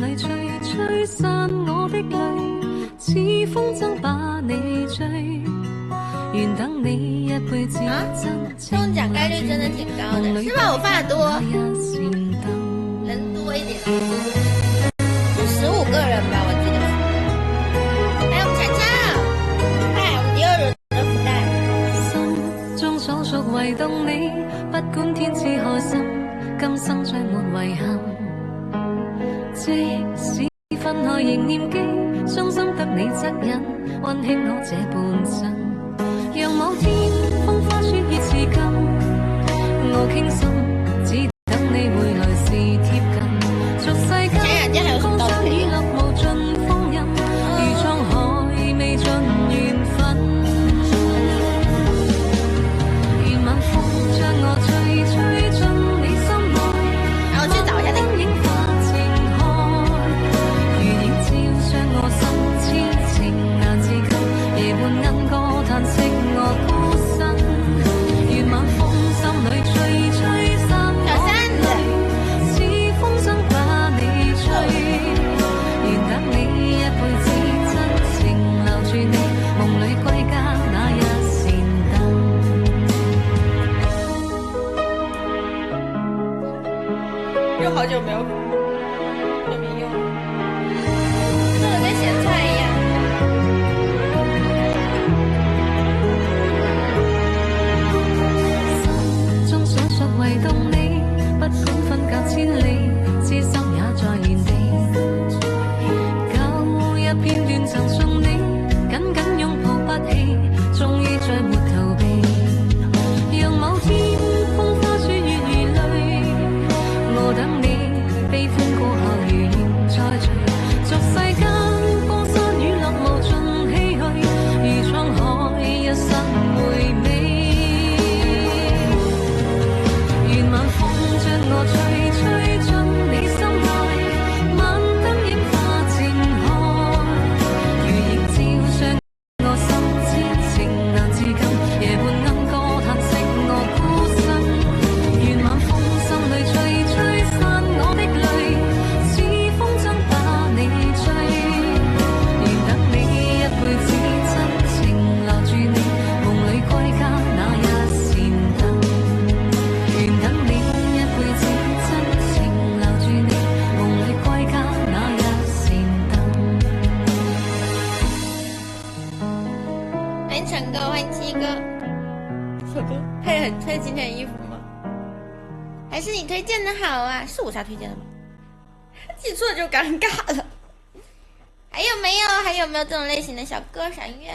里吹散我的淚，似風箏把你追，願等你一輩子真情。中獎概率真的挺高的，是吧？我發的多，人多一點，是15個人吧，我記得是。來，我們搶搶，快，我們第2輪的福袋。心中所屬唯獨你，不管天賜何心，今生再沒遺憾。即使分開仍念記，傷心得你惻隱，溫馨我這半生。讓某天風花雪月似金，我傾心，只等你回來時貼近。俗世間江山已落無盡風韻，如滄海未盡緣分。願晚風將我吹進你心內，然後去找一下那個影花情開，如影照將我心痴情難自禁，夜半鶯歌嘆息我孤身。願晚風心裏吹散我淚，似風箏把你追，願等你一輩子真情留住你，夢裏歸家那一扇燈。又好久沒有用，做的跟鹹菜一樣。心中所屬唯獨你，不管分隔千里，痴心也在原地。舊日片段曾送你，緊緊擁抱不棄，終於再沒逃避。讓某天風花雪月如淚，我等你悲歡過後如願再聚。俗世間江山雨落無盡唏噓，如滄海一生回味。願晚風將我吹進你心內，晚燈映花情開，如映照將我心痴情難自禁，夜半鶯歌嘆息我孤身。願晚風心裏吹散我的淚，似風箏把你追，願等你一輩子真情留住你，夢裏歸家那一扇燈。願等你一輩子真情留住你，夢裏歸家那一扇燈。歡迎成哥，歡迎七哥。可哥配今天的衣服嗎？還是你推薦的好啊？是我啥推薦的嗎？記錯就尷尬了。還有沒有這種類型的小歌、小音樂？